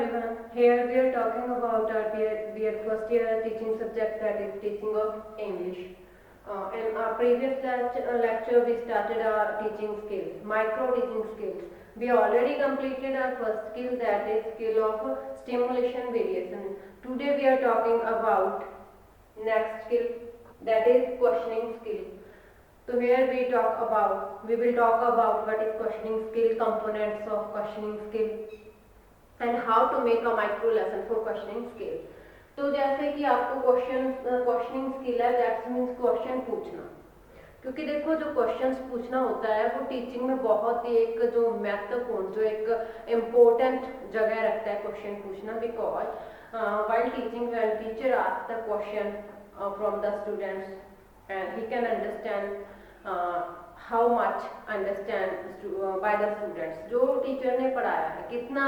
everyone. Here we are talking about our BEd first year teaching subject, that is teaching of English. In our previous lecture we started our teaching skills, micro teaching skills. We already completed our first skill, that is skill of stimulation variation. Today we are talking about next skill, that is questioning skill. So here we will talk about what is questioning skill, components of questioning skill, and how to make a micro lesson for questioning skill. तो जैसे कि आपको questioning skill है, that means question पूछना, क्योंकि देखो जो questions पूछना होता है वो टीचिंग में बहुत ही एक जो महत्वपूर्ण, जो एक इम्पोर्टेंट जगह रखता है क्वेश्चन पूछना, because while teaching, when teacher asks the question from the students, and he can understand how much understand by the students, जो टीचर ने पढ़ाया है कितना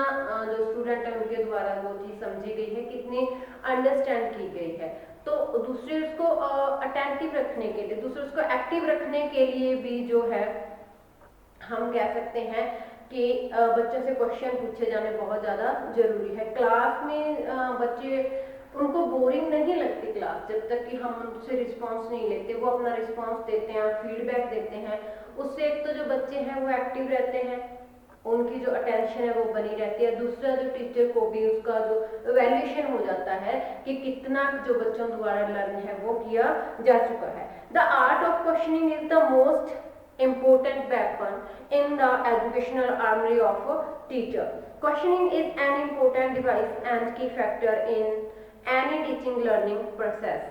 जो स्टूडेंट है उनके द्वारा वो चीज़ समझी गई है, कितनी अंडरस्टैंड की गई है। तो दूसरे उसको अटेंटिव रखने के लिए, दूसरे उसको एक्टिव रखने के लिए भी जो है हम कह सकते हैं कि बच्चों से क्वेश्चन पूछे जाने बहुत ज़्यादा जरूरी है। क्लास में बच्चे, उनको बोरिंग नहीं लगती क्लास जब तक कि हम उनसे रिस्पांस नहीं लेते, वो अपना रिस्पांस देते हैं, फीडबैक देते हैं। उससे एक तो जो बच्चे हैं वो एक्टिव रहते हैं, उनकी जो अटेंशन है वो बनी रहती है। दूसरा जो टीचर को भी उसका जो वैल्यूएशन हो जाता है कि कितना जो बच्चों द्वारा लर्न है वो किया जा चुका है। The art of questioning is the most important weapon in the educational armory of a teacher. Questioning is an important device and key factor in any teaching learning process.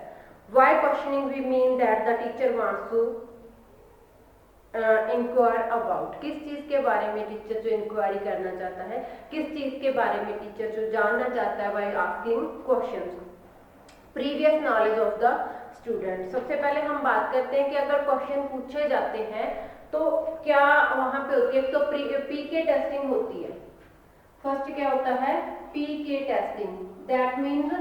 Why questioning? We mean that the teacher wants to inquire about, किस चीज़ के बारे में teacher जो inquiry करना चाहता है, किस चीज़ के बारे में टीचर जो जानना चाहता है by asking questions. Previous knowledge of the student. सबसे पहले हम बात करते हैं कि अगर क्वेश्चन पूछे जाते हैं तो क्या वहां पे होती है, तो पीके टेस्टिंग होती है। फर्स्ट क्या होता है, PK testing, that means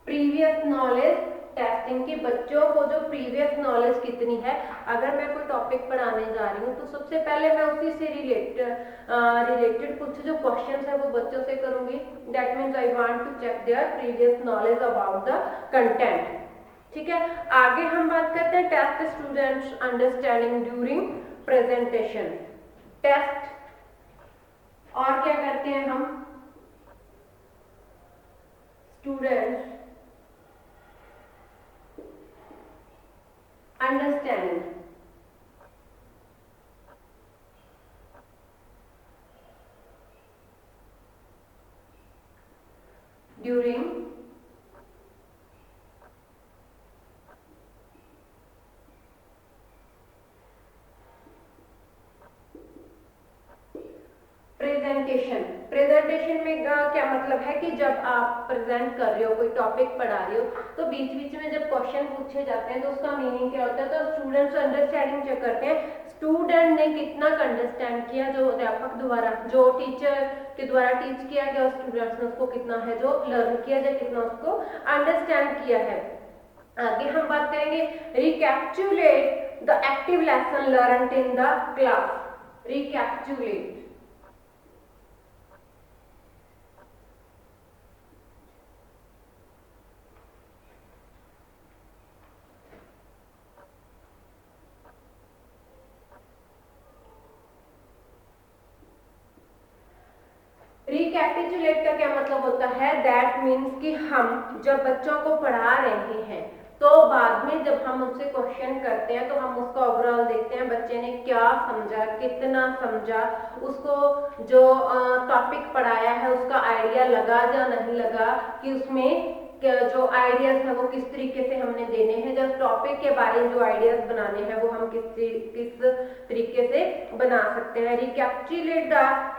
previous knowledge testing, की बच्चों को जो प्रीवियस नॉलेज कितनी है। अगर मैं कोई टॉपिक पढ़ाने जा रही हूँ तो सबसे पहले मैं उसी से रिलेटेड कुछ जो क्वेश्चंस है वो बच्चों से करूंगी। That means I want to check their previous knowledge about the content. ठीक है, आगे हम बात करते हैं test students understanding during presentation. Test और क्या करते हैं हम, students understanding during presentation. Presentation में क्या मतलब है कि जब आप प्रेजेंट कर रहे हो, कोई टॉपिक पढ़ा रहे हो, तो बीच बीच में जब क्वेश्चन पूछे जाते हैं तो उसका मीनिंग क्या होता है, तो स्टूडेंट्स अंडरस्टैंडिंग चेक करते हैं स्टूडेंट ने कितना अंडरस्टैंड किया, जो अध्यापक द्वारा, जो टीचर के द्वारा टीच किया गया, स्टूडेंट्स ने उसको कितना है जो लर्न किया जाए, कितना उसको अंडरस्टैंड किया है। आगे हम बात करेंगे recapitulate the active lesson learned in the class. Recapitulate, recapitulate का क्या मतलब होता है, दैट मीन्स कि हम जब बच्चों को पढ़ा रहे हैं तो बाद में जब हम उससे क्वेश्चन करते हैं तो हम उसका ओवरऑल देखते हैं बच्चे ने क्या समझा, कितना समझा, उसको जो टॉपिक पढ़ाया है उसका आइडिया लगा या नहीं लगा, कि उसमें जो आइडियाज है वो किस तरीके से हमने देने हैं, जब टॉपिक के बारे में जो आइडियाज बनाने हैं वो हम किस तरीके से बना सकते हैं। Recapitulate the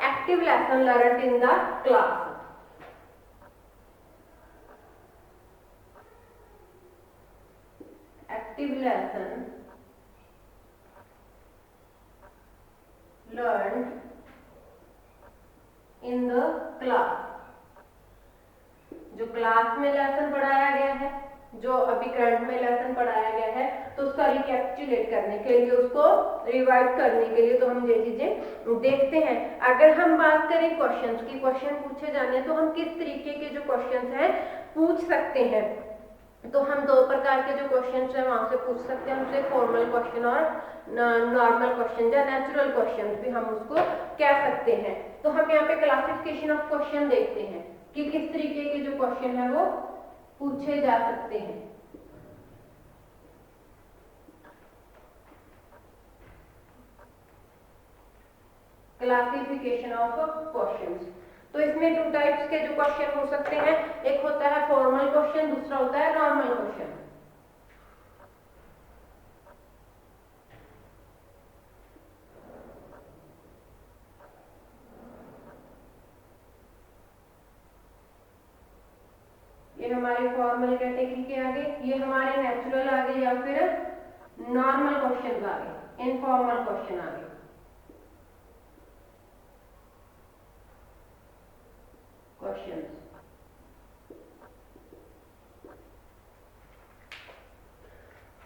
active lesson learned in the class. Active lesson learned in the class, जो क्लास में लेसन पढ़ाया गया है जो अभी करंट में लेसन पढ़ाया गया है, तो उसका रिकैप्चुलेट करने के लिए, उसको रिवाइव करने के लिए, तो हम ये चीजें देखते हैं। अगर हम बात करें क्वेश्चंस की, क्वेश्चन पूछे जाने तो हम किस तरीके के जो क्वेश्चंस हैं पूछ सकते हैं। तो हम दो प्रकार के जो क्वेश्चंस हैं वहां से पूछ सकते हैं, उसे फॉर्मल क्वेश्चन और नॉर्मल क्वेश्चन या नेचुरल क्वेश्चन भी हम उसको कह सकते हैं। तो हम यहाँ पे क्लासिफिकेशन ऑफ क्वेश्चन देखते हैं कि किस तरीके के जो क्वेश्चन है वो पूछे जा सकते हैं। क्लासिफिकेशन ऑफ क्वेश्चंस, तो इसमें टू टाइप्स के जो क्वेश्चन हो सकते हैं, एक होता है फॉर्मल क्वेश्चन, दूसरा होता है नॉर्मल क्वेश्चन। ये हमारे फॉर्मल कैटेगरी के आगे, ये हमारे नेचुरल आगे या फिर नॉर्मल क्वेश्चन आगे, इनफॉर्मल क्वेश्चन आगे। क्वेश्चंस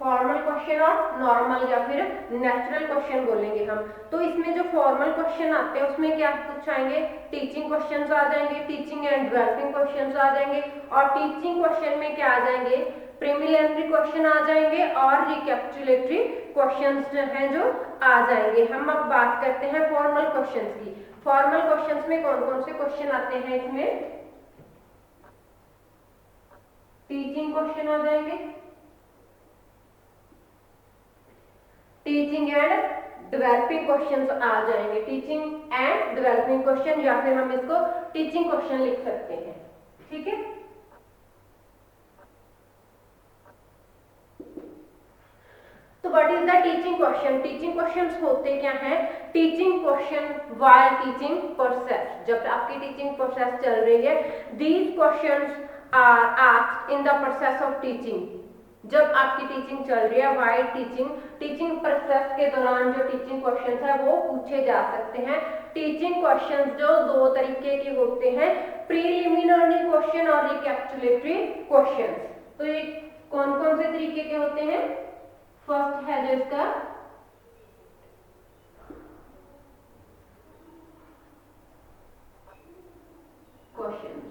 फॉर्मल क्वेश्चन और नॉर्मल या फिर नेचुरल क्वेश्चन बोलेंगे हम। तो इसमें जो फॉर्मल क्वेश्चन आते हैं उसमें क्या कुछ आएंगे, टीचिंग क्वेश्चंस आ जाएंगे, टीचिंग एंड डेवलपिंग क्वेश्चंस आ जाएंगे, और टीचिंग क्वेश्चन में क्या आ जाएंगे, प्रीलिमिनरी क्वेश्चन आ जाएंगे और रिकैपिचुलेटरी क्वेश्चंस हैं जो आ जाएंगे। हम अब बात करते हैं फॉर्मल क्वेश्चंस की। फॉर्मल क्वेश्चंस में कौन कौन से क्वेश्चन आते हैं, इसमें टीचिंग क्वेश्चन आ जाएंगे, टीचिंग एंड डेवलपिंग क्वेश्चंस आ जाएंगे, टीचिंग एंड डेवलपिंग क्वेश्चन, या फिर हम इसको टीचिंग क्वेश्चन लिख सकते हैं। ठीक है, तो what is the teaching question? Teaching questions होते क्या हैं? Teaching question while teaching process, जब आपकी टीचिंग प्रोसेस चल रही है, these questions are asked in the process of teaching. जब आपकी टीचिंग चल रही है, व्हाइल टीचिंग प्रोसेस के दौरान जो टीचिंग क्वेश्चंस है वो पूछे जा सकते हैं। टीचिंग क्वेश्चंस जो दो तरीके के होते हैं, प्रीलिमिनरी क्वेश्चन और रिकैपिचुलेटरी क्वेश्चंस। तो ये कौन कौन से तरीके के होते हैं? फर्स्ट है जो इसका क्वेश्चंस,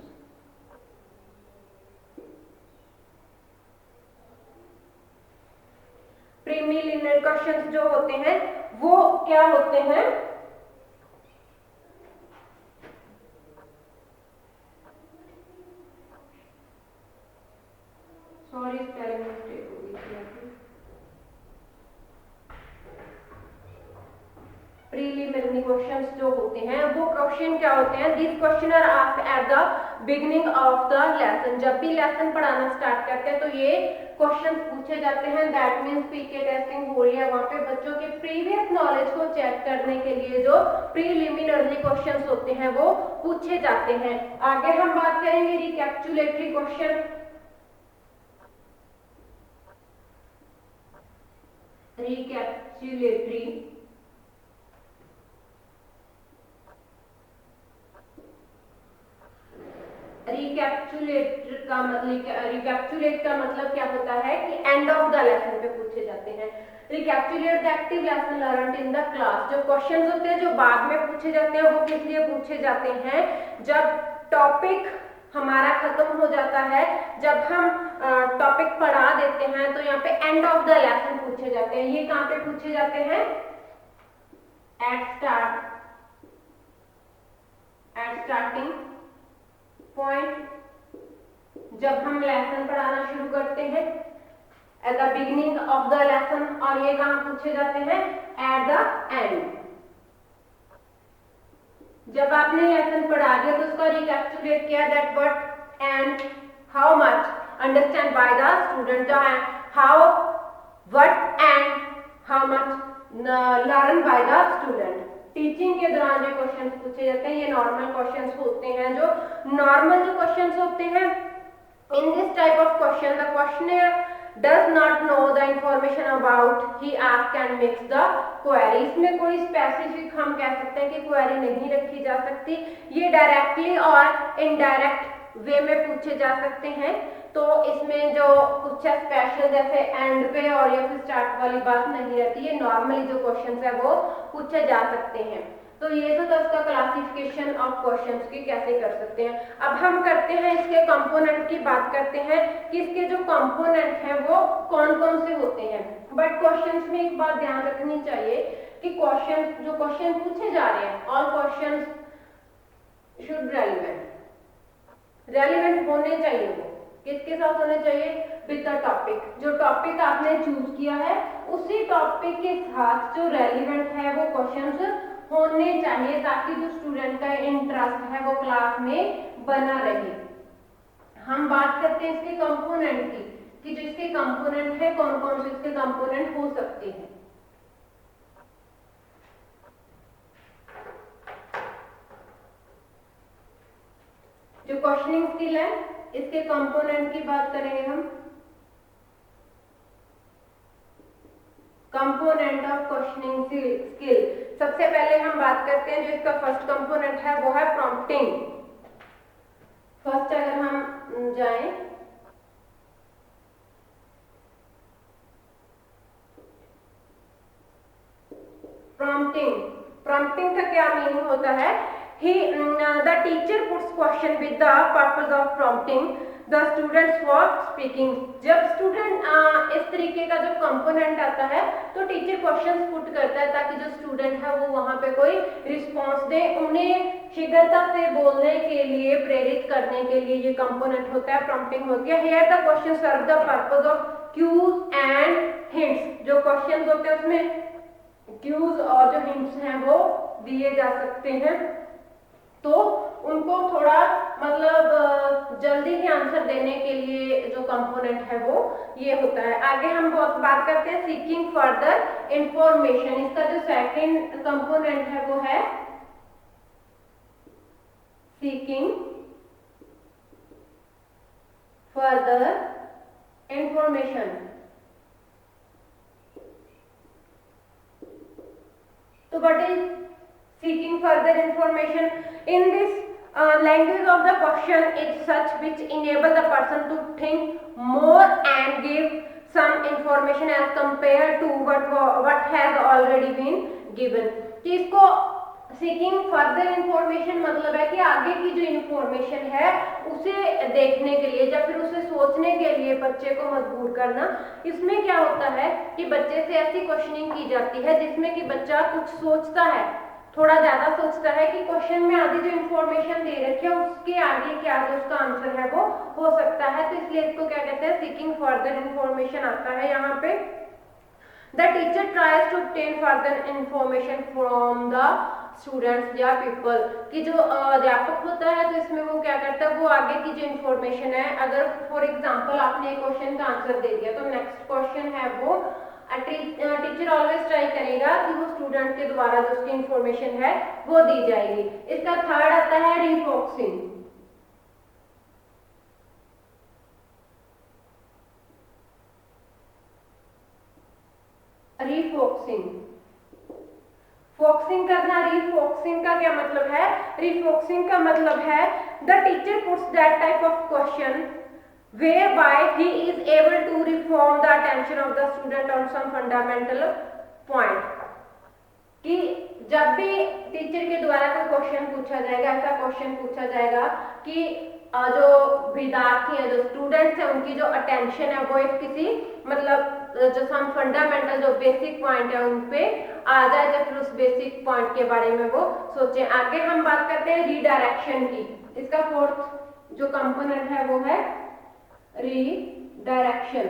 प्रीलिमिनरी क्वेश्चंस जो होते हैं वो क्या होते हैं? सॉरी स्पेलिंग मिस्टेक हो गई थी। प्रीलिमिनरी क्वेश्चंस जो होते हैं वो क्वेश्चन क्या होते हैं? This question are asked at the beginning of the lesson. जब भी लेसन पढ़ाना स्टार्ट करते हैं तो ये क्वेश्चन पूछे जाते हैं। दैट मींस पीके टेस्टिंग हो रही है, वहां पे बच्चों के प्रीवियस नॉलेज को चेक करने के लिए जो प्रीलिमिनरी क्वेश्चंस होते हैं वो पूछे जाते हैं। आगे हम बात करेंगे रिकैपिचुलेटरी क्वेश्चन। रिकैपिचुलेटरी रिकैपिचुलेट का मतलब क्या होता है कि एंड ऑफ द लेसन पे पूछे जाते हैं। Recapitulate the active lesson learned in the class. जो क्वेश्चंस होते हैं जो बाद में पूछे जाते हैं वो किस लिए पूछे जाते हैं? जब टॉपिक हमारा खत्म हो जाता है, जब हम टॉपिक पढ़ा देते हैं, तो यहाँ पे एंड ऑफ द लेसन पूछे जाते हैं। ये कहाँ पे पूछे जाते हैं? एट स्टार्टिंग पॉइंट, जब हम लेसन पढ़ाना शुरू करते हैं, eight the beginning of the lesson, और ये कहाँ पूछे जाते हैं? At the end. जब आपने लेसन पढ़ा दिया तो उसका रिकैपिचुलेट किया, that what and how much understand by the student, how what and how much learn by the student. Teaching के दौरान जो क्वेश्चंस पूछे जाते हैं ये नॉर्मल क्वेश्चंस होते हैं। जो नॉर्मल जो क्वेश्चंस होते हैं, in this type of question the questioner does not know the information about he ask and makes the query। इसमें कोई स्पेसिफिक हम कह सकते हैं कि क्वेरी नहीं रखी जा सकती। ये डायरेक्टली और इनडायरेक्ट वे में पूछे जा सकते हैं। तो इसमें जो कुछ स्पेशल जैसे एंड पे और या फिर स्टार्ट वाली बात नहीं रहती है, नॉर्मली जो क्वेश्चन है वो पूछे जा सकते हैं। तो ये तो था उसका क्लासिफिकेशन ऑफ क्वेश्चंस की कैसे कर सकते हैं। अब हम करते हैं इसके कंपोनेंट की बात करते हैं कि इसके जो कंपोनेंट हैं वो कौन कौन से होते हैं। बट क्वेश्चंस में एक बात ध्यान रखनी चाहिए कि जो क्वेश्चन पूछे जा रहे हैं ऑल क्वेश्चंस शुड रेलिवेंट होने चाहिए। वो किसके साथ होने चाहिए? With the topic. जो टॉपिक आपने चूज किया है उसी टॉपिक के साथ जो रेलिवेंट है वो क्वेश्चंस होने चाहिए, ताकि जो स्टूडेंट का इंटरेस्ट है वो क्लास में बना रहे। हम बात करते हैं इसके कंपोनेंट की कि जो इसके कंपोनेंट है कौन कौन से इसके कंपोनेंट हो सकते हैं। जो क्वेश्चनिंग स्किल है इसके कंपोनेंट की बात करेंगे हम। कंपोनेंट ऑफ क्वेश्चनिंग स्किल, सबसे पहले हम बात करते हैं जो इसका फर्स्ट कंपोनेंट है वो है प्रॉम्प्टिंग। फर्स्ट अगर हम जाएं प्रॉम्प्टिंग का क्या मीनिंग होता है? The teacher puts question with the purpose of prompting the students for speaking। जब स्टूडेंट इस तरीके का जो कंपोनेंट आता है तो टीचर क्वेश्चंस पुट करता है ताकि जो स्टूडेंट है वो वहां पे कोई रिस्पॉन्स दे, उन्हें शीघ्रता से बोलने के लिए प्रेरित करने के लिए ये कंपोनेंट होता है, प्रॉम्प्टिंग होती है। Here the question serve the purpose of cues and hints. जो क्वेश्चन होते हैं उसमें क्यूज और जो हिंट्स हैं वो दिए जा सकते हैं, तो उनको थोड़ा मतलब जल्दी ही आंसर देने के लिए जो कंपोनेंट है वो ये होता है। आगे हम बात करते हैं सीकिंग फर्दर इंफॉर्मेशन। इसका जो सेकंड कंपोनेंट है वो है सीकिंग फर्दर इंफॉर्मेशन। तो what is seeking further information? In this language of the question is such which enable the person to think more and give some information as compared to what has already been given। कि इसको seeking further information मतलब है कि आगे की जो information है उसे देखने के लिए या फिर उसे सोचने के लिए बच्चे को मजबूर करना। इसमें क्या होता है कि बच्चे से ऐसी क्वेश्चनिंग की जाती है जिसमें कि बच्चा कुछ सोचता है, थोड़ा ज्यादा सोचता है कि क्वेश्चन में आधी जो इंफॉर्मेशन दे रखी है उसके आगे क्या जो उसका आंसर है वो हो सकता है। तो इसलिए इसको क्या कहते हैं? सीकिंग फर्दर इंफॉर्मेशन आता है यहाँ पे। The teacher tries to obtain further information from the students या पीपल। कि जो अध्यापक होता है तो इसमें वो क्या करता है, वो आगे की जो इंफॉर्मेशन है, अगर फॉर एग्जाम्पल आपने एक क्वेश्चन का आंसर दे दिया तो नेक्स्ट क्वेश्चन है वो टीचर ऑलवेज ट्राई करेगा कि वो स्टूडेंट के द्वारा जो उसकी इंफॉर्मेशन है वो दी जाएगी। इसका थर्ड आता है रीफोक्सिंग। फोक्सिंग करना। रीफोक्सिंग का क्या मतलब है? रीफोक्सिंग का मतलब है the teacher puts that type of question whereby he is able to reform the attention of the student on some fundamental point। कि जब भी टीचर के द्वारा कोई क्वेश्चन पूछा जाएगा, ऐसा क्वेश्चन पूछा जाएगा कि जो विद्यार्थी हैं, जो स्टूडेंट्स हैं, उनकी जो अटेंशन है वो एक किसी मतलब जो सम फंडामेंटल जो बेसिक पॉइंट है उन पे आ जाए, या फिर उस बेसिक पॉइंट के बारे में वो सोचें। आगे हम बात करते हैं रीडायरेक्शन की। इसका फोर्थ जो कंपोनेंट है वो है रीडायरेक्शन।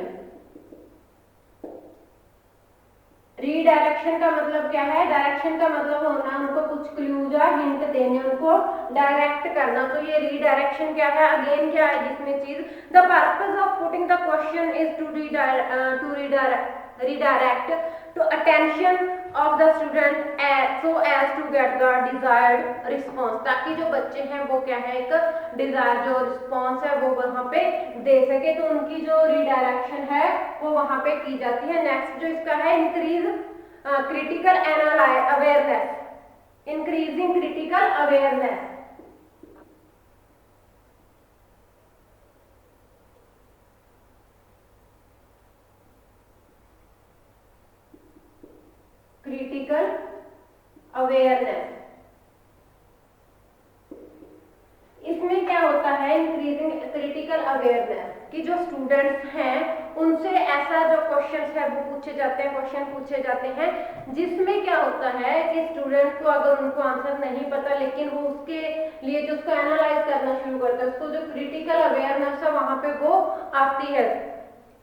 रीडायरेक्शन का मतलब क्या है? डायरेक्शन का मतलब होना उनको कुछ क्लूज या हिंट देने, उनको डायरेक्ट करना। तो ये रीडायरेक्शन क्या है? अगेन क्या है जिसमें चीज the purpose of putting the question is to redirect to attention of the student so as to get the desired response। ताकि जो बच्चे हैं वो क्या है एक डिजायर जो रिस्पॉन्स है वो वहां पे दे सके, तो उनकी जो रीडायरेक्शन है वो वहां पे की जाती है। नेक्स्ट जो इसका है increase critical awareness. Increasing critical awareness. Awareness. इसमें क्या होता है, इंक्रीजिंग क्रिटिकल अवेयरनेस, कि जो स्टूडेंट्स हैं उनसे ऐसा जो क्वेश्चंस है वो पूछे जाते हैं, क्वेश्चन पूछे जाते हैं जिसमें क्या होता है कि स्टूडेंट को अगर उनको आंसर नहीं पता लेकिन वो उसके लिए जो उसको एनालाइज करना शुरू करता है, उसको जो क्रिटिकल अवेयरनेस है वहां पे वो आती है।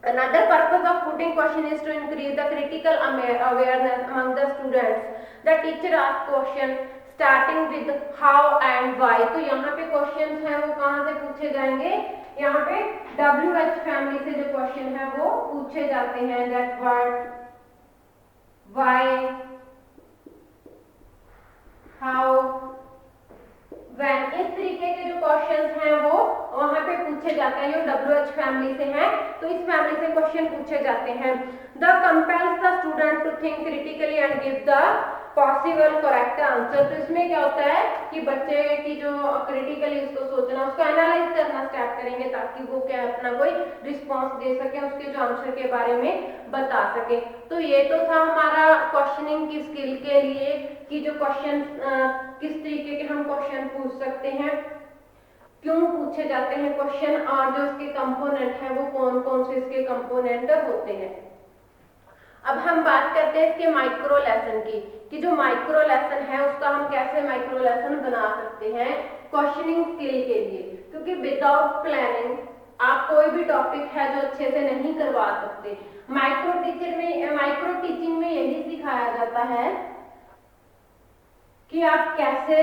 Another purpose of putting question is to increase the critical awareness among the students. The teacher asks question starting with how and why. तो यहाँ पे क्वेश्चंस हैं वो कहाँ से पूछे जाएंगे, यहाँ पे WH फैमिली से जो क्वेश्चन है वो पूछे जाते हैं। That what, why, how, when, इस तरीके के जो क्वेश्चंस हैं वो वहां पे पूछे जाते हैं। जो WH फैमिली से हैं तो इस फैमिली से क्वेश्चन पूछे जाते हैं। The compels the student to think critically and give the possible correct answer. तो इसमें क्या होता है कि बच्चे की जो क्रिटिकली उसको सोचना, उसको एनालाइज करना स्टार्ट करेंगे ताकि वो क्या अपना कोई रिस्पॉन्स दे सके, उसके जो आंसर के बारे में बता सके। तो ये तो था हमारा क्वेश्चनिंग की स्किल के लिए कि जो क्वेश्चन किस तरीके के हम क्वेश्चन पूछ सकते हैं, क्यों पूछे जाते हैं क्वेश्चन, और जो इसके कंपोनेंट है वो कौन कौन से इसके कंपोनेंट होते हैं। अब हम बात करते हैं इसके माइक्रो लेसन की, कि जो माइक्रो लेसन है उसका हम कैसे माइक्रो लेसन बना सकते हैं क्वेश्चनिंग स्किल के लिए, क्योंकि विदाउट प्लानिंग आप कोई भी टॉपिक है जो अच्छे से नहीं करवा सकते। माइक्रो टीचिंग में यही सिखाया जाता है कि आप कैसे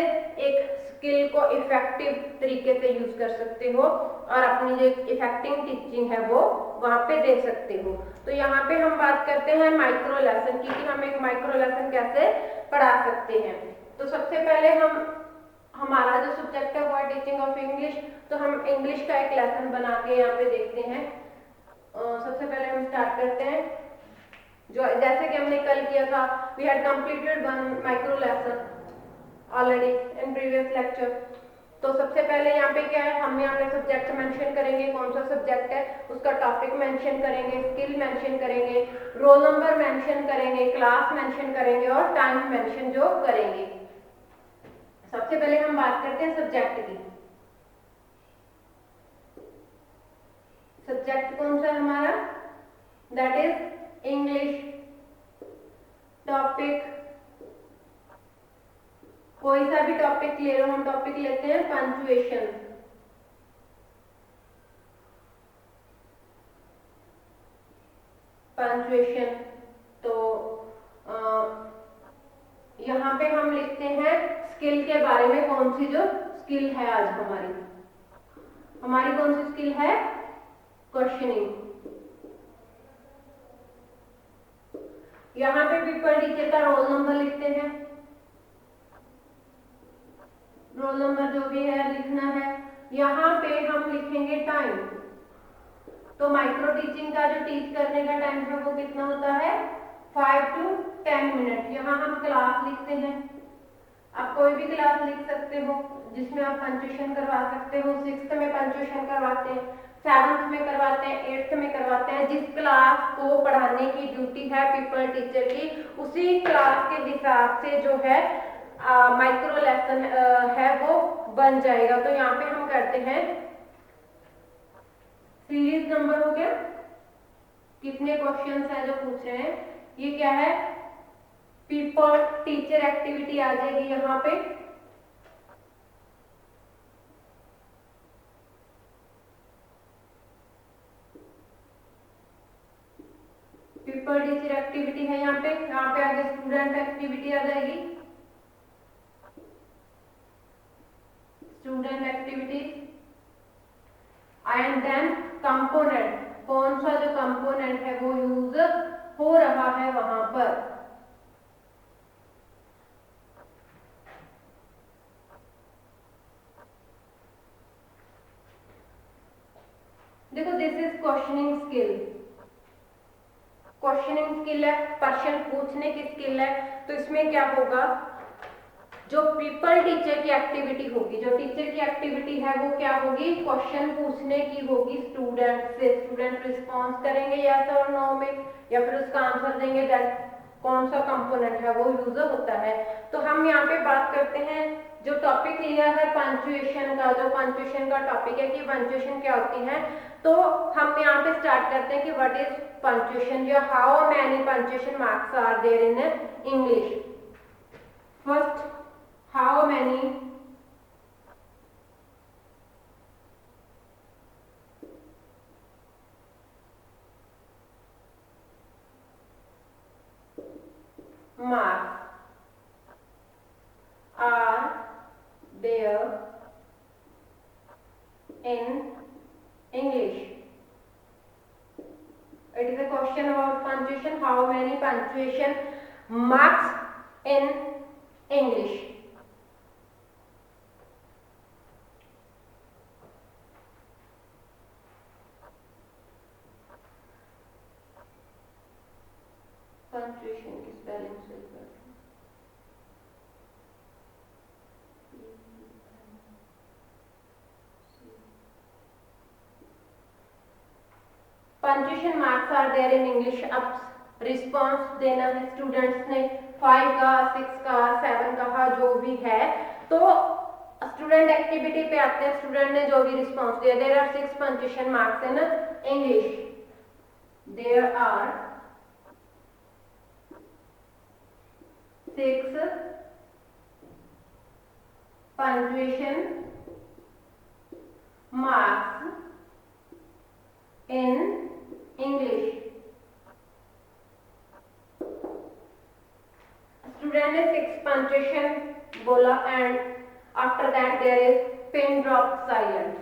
एक स्किल को इफेक्टिव तरीके से यूज कर सकते हो और अपनी जो इफेक्टिव टीचिंग है वो वहां पे दे सकते हो। तो यहाँ पे हम बात करते हैं माइक्रो लेसन की, कि हम एक माइक्रो लेसन कैसे पढ़ा सकते हैं। तो सबसे पहले हमारा जो सब्जेक्ट है वो है टीचिंग ऑफ इंग्लिश। तो हम इंग्लिश का एक लेसन बना के यहाँ पे देखते हैं। सबसे पहले हम स्टार्ट करते हैं, जो जैसे कि हमने कल किया था, we had completed one micro lesson already in previous lecture. तो सबसे पहले यहाँ पे क्या है, हम यहाँ पे सब्जेक्ट मेंशन करेंगे, कौन सा सब्जेक्ट है उसका टॉपिक मेंशन करेंगे, स्किल मेंशन करेंगे, रोल नंबर मेंशन करेंगे, क्लास मेंशन करेंगे और टाइम मेंशन जो करेंगे। सबसे पहले हम बात करते हैं सब्जेक्ट की। सब्जेक्ट कौन सा है हमारा, दैट इज इंग्लिश। टॉपिक कोई सा भी टॉपिक ले लो, हम टॉपिक लेते हैं पंक्चुएशन। पंक्चुएशन तो यहाँ पे हम लिखते हैं स्किल के बारे में, कौन सी जो स्किल है आज हमारी कौन सी स्किल है, क्वेश्चनिंग। यहाँ पे पेपर टीचर का रोल नंबर लिखते हैं, रोल नंबर जो भी है लिखना है। यहाँ पे हम लिखेंगे टाइम। तो माइक्रो टीचिंग का जो टीच करने का टाइम है वो कितना होता है, 5 to 10 मिनट। यहाँ हम क्लास लिखते हैं, आप कोई भी क्लास लिख सकते हो जिसमें आप पंक्चुएशन करवा सकते हो। 6th में पंक्चुएशन करवाते हैं, 7th में करवाते हैं, 8th में करवाते हैं। जिस क्लास को पढ़ाने की ड्यूटी है पीपल टीचर की, उसी क्लास के हिसाब से जो है माइक्रो लेसन है वो बन जाएगा। तो यहाँ पे हम करते हैं सीरीज नंबर हो गया, कितने क्वेश्चंस है जो पूछ रहे हैं, ये क्या है, पीपल टीचर एक्टिविटी आ जाएगी यहाँ पे। पीपल टीचर एक्टिविटी है यहाँ पे आगे स्टूडेंट एक्टिविटी आ जाएगी, student activity. And then component, कौन सा जो कंपोनेंट है वो यूज हो रहा है वहां पर। देखो this is questioning skill. Questioning skill है, क्वेश्चन पूछने की स्किल है। तो इसमें क्या होगा, जो पीपल टीचर की एक्टिविटी होगी, जो टीचर की एक्टिविटी है वो क्या होगी, क्वेश्चन पूछने की होगी स्टूडेंट से। स्टूडेंट रिस्पॉन्स करेंगे यस और नो में, या फिर उसका आंसर देंगे। दैट कौन सा कंपोनेंट है वो यूज होता है। तो हम पे बात करते हैं, जो टॉपिक लिया है पंक्चुएशन का, जो पंक्चुएशन का टॉपिक है कि पंक्चुएशन क्या होती है, तो हम यहाँ पे स्टार्ट करते हैं कि व्हाट इज पंक्चुएशन, या how many punctuation marks are there in English. First, how many marks are there in English? It is a question about punctuation. How many punctuation marks in English? Punctuation की spelling से punctuation marks are there in English. अब response देना है students ने, 5 का, 6 का, 7 का, जो भी है। तो स्टूडेंट एक्टिविटी पे आते हैं। स्टूडेंट ने जो भी रिस्पॉन्स दिया, there are 6 punctuation marks in English. There are 6 punctuation marks in English. Student ने 6 punctuation बोला and after that there is pin drop silence.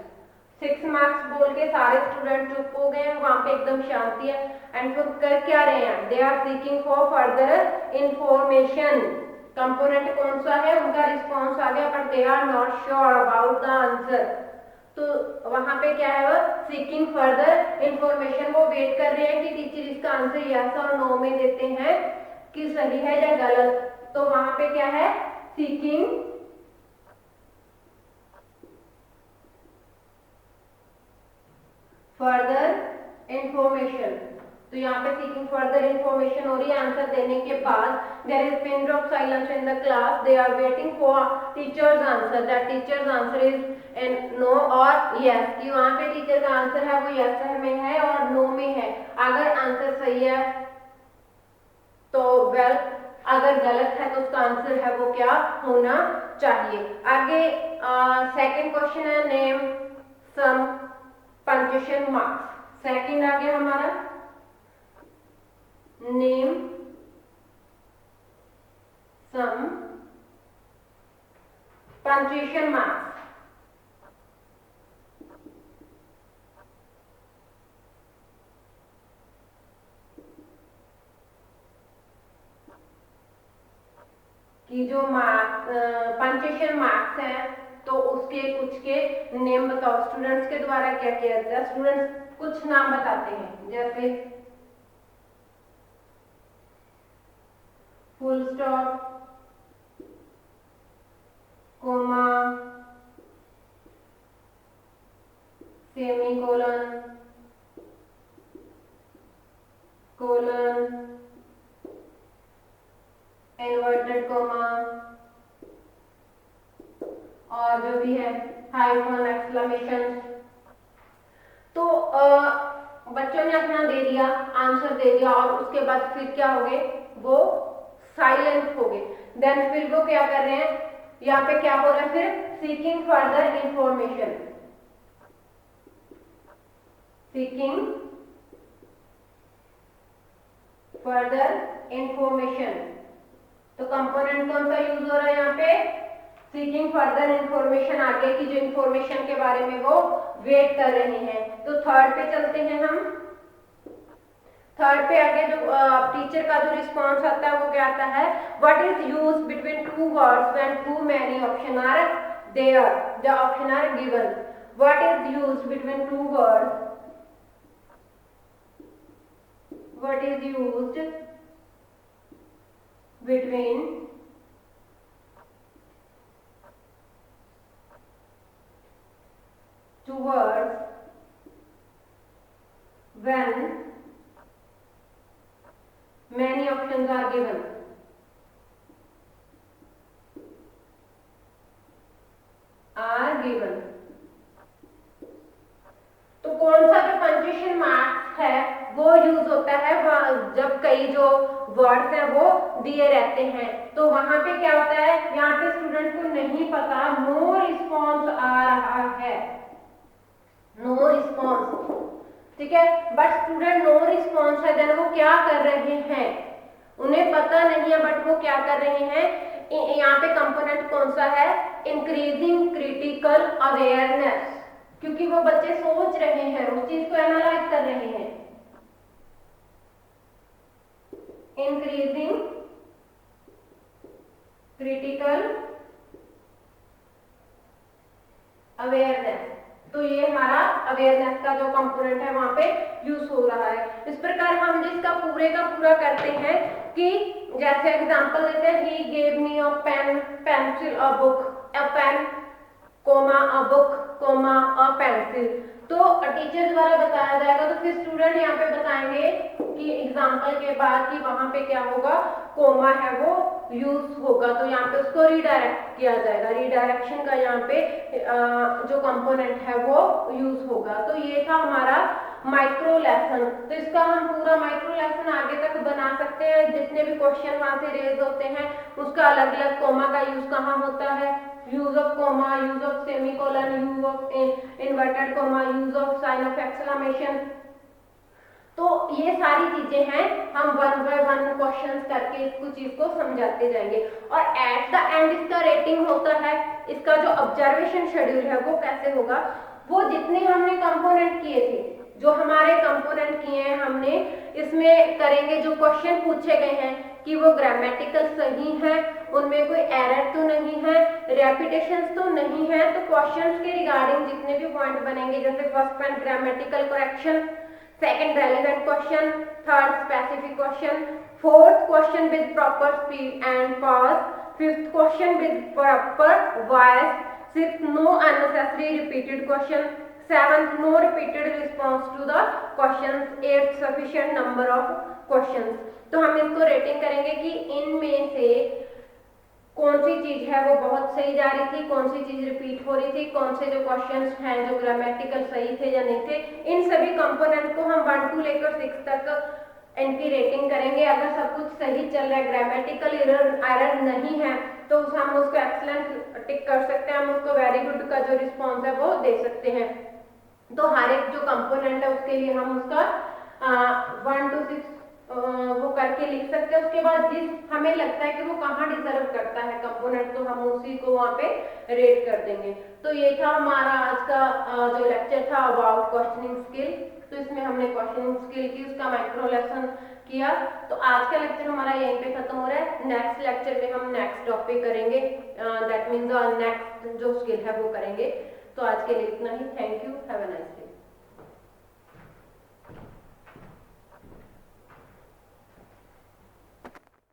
6 marks बोल के सारे स्टूडेंट चुप हो गए, वहां पे एकदम शांति है। एंड फिर कर क्या रहे हैं, they are seeking for further information. Component कौन सा है, उनका रिस्पॉन्स आ गया, but they are not sure about the answer. तो वहां पे क्या है, वो सीकिंग फर्दर इंफॉर्मेशन, वो वेट कर रहे हैं कि टीचर इसका आंसर यस और नो में देते हैं कि सही है या गलत। तो वहां पे क्या है, सीकिंग फर्दर इंफॉर्मेशन। तो यहाँ पे सीकिंग फर्दर इंफॉर्मेशन हो रही है। आंसर देने के बाद there is pin drop silence in the class, they are waiting for teacher's answer, that teacher's answer is an no or yes, कि वहां पे टीचर का आंसर है वो यस में है और नो में है। अगर आंसर सही है तो वेल, अगर गलत है तो उसका आंसर है वो क्या होना चाहिए। आगे सेकंड क्वेश्चन है, name some punctuation marks. Second आ गया हमारा, नेम सम पंक्चुएशन मार्क्स। कि जो पंक्चुएशन मार्क्स हैं तो उसके कुछ के नेम बताओ। स्टूडेंट्स के द्वारा क्या किया जाता है, स्टूडेंट्स कुछ नाम बताते हैं, जैसे full stop, comma, semicolon, colon, inverted comma, और जो भी है हाइफन, एक्सक्लेमेशन। तो बच्चों ने अपना दे दिया, आंसर दे दिया, और उसके बाद फिर क्या हो गए, वो साइलेंट हो गए। देन फिर वो क्या कर रहे हैं, यहाँ पे क्या हो रहा है, फिर seeking further information, seeking further information. तो कंपोनेंट कौन सा यूज हो रहा है यहाँ पे, सीकिंग फर्दर इंफॉर्मेशन। आगे की जो इंफॉर्मेशन के बारे में वो वेट कर रहे हैं। तो थर्ड पे चलते हैं हम। थर्ड पे आगे जो टीचर का जो रिस्पॉन्स आता है वो क्या आता है, what is use between two words when too many option are there, the option are given. What is use between two words, what is used between two words when many options are given। Given. तो कौन सा जो punctuation marks है वो use होता है जब कई जो वर्ड्स हैं वो दिए रहते हैं। तो वहां पे क्या होता है, यहाँ पे स्टूडेंट को नहीं पता नो रिस्पॉन्स आ रहा है, नो रिस्पॉन्स, ठीक है, बट स्टूडेंट नो रिस्पॉन्स है, देन वो क्या कर रहे हैं, उन्हें पता नहीं है बट वो क्या कर रहे हैं, यहाँ पे कंपोनेंट कौन सा है, इंक्रीजिंग क्रिटिकल अवेयरनेस, क्योंकि वो बच्चे सोच रहे हैं, उस चीज को एनालाइज कर रहे हैं। इंक्रीजिंग क्रिटिकल अवेयरनेस, तो ये हमारा अवेयरनेस का जो कंपोनेंट है वहां पे यूज हो रहा है। इस प्रकार हम जिसका पूरे का पूरा करते हैं कि जैसे एग्जांपल देते हैं, he gave me a pen, pencil, a book, a pen comma a book comma a pencil. तो टीचर द्वारा बताया जाएगा, तो फिर स्टूडेंट यहाँ पे बताएंगे कि एग्जांपल के बाद कि वहां पे क्या होगा, कोमा है वो यूज होगा, तो यहाँ पे उसको रीडायरेक्ट किया जाएगा, रीडायरेक्शन का यहाँ पे जो कंपोनेंट है वो यूज होगा। तो ये था हमारा माइक्रो लेसन। तो इसका हम पूरा माइक्रो लेसन आगे तक बना सकते हैं, जितने भी क्वेश्चन वहां से रेज होते हैं उसका अलग अलग कोमा का यूज कहाँ होता है, use of comma, use of semicolon, use of inverted comma, use of sign of exclamation. तो ये सारी चीजें हैं, हम वन बाय वन क्वेश्चन करके इसको चीज को समझाते जाएंगे। और एट द एंड इसका रेटिंग होता है, इसका जो ऑब्जर्वेशन शेड्यूल है वो कैसे होगा, वो जितने हमने कंपोनेंट किए थे, जो हमारे कंपोनेंट किए हैं हमने, इसमें करेंगे जो क्वेश्चन पूछे गए हैं कि वो ग्रामेटिकल सही है, उनमें कोई एरर तो नहीं है, रेपिटेशंस तो नहीं है। तो क्वेश्चंस के रिगार्डिंग जितने भी पॉइंट बनेंगे, जैसे first point grammatical correction, second relevant question, third specific question, fourth question with proper speed and pause, fifth question with proper voice, sixth no unnecessary repeated question, seventh no repeated response to the questions, eighth sufficient number of questions। तो हम इसको rating करेंगे कि इनमें से कौन सी चीज है वो बहुत सही जा रही थी, कौन सी चीज रिपीट हो रही थी, कौन से जो क्वेश्चंस हैं जो ग्रामेटिकल सही थे या नहीं थे। इन सभी कंपोनेंट को हम 1 to लेकर 6 तक इनकी रेटिंग करेंगे। अगर सब कुछ सही चल रहा है, ग्रामेटिकल एरर नहीं है, तो हम उसको एक्सलेंट टिक कर सकते हैं, हम उसको वेरी गुड का जो रिस्पॉन्स है वो दे सकते हैं। तो हर एक जो कंपोनेंट है उसके लिए हम उसका 1 to 6 वो करके लिख सकते हैं। उसके बाद जिस हमें लगता है कि वो कहाँ डिजर्व करता है कंपोनेंट, तो हम उसी को वहाँ पे रेट कर देंगे। तो ये था हमारा आज का जो लेक्चर था अबाउट क्वेश्चनिंग स्किल। तो इसमें हमने क्वेश्चनिंग स्किल की उसका माइक्रो लेसन किया। तो आज का लेक्चर हमारा यहीं पे खत्म हो रहा है। नेक्स्ट लेक्चर में हम नेक्स्ट टॉपिक करेंगे, दैट मीन्स नेक्स्ट जो स्किल है वो करेंगे। तो आज के लिए इतना ही। Thank you, have a nice day.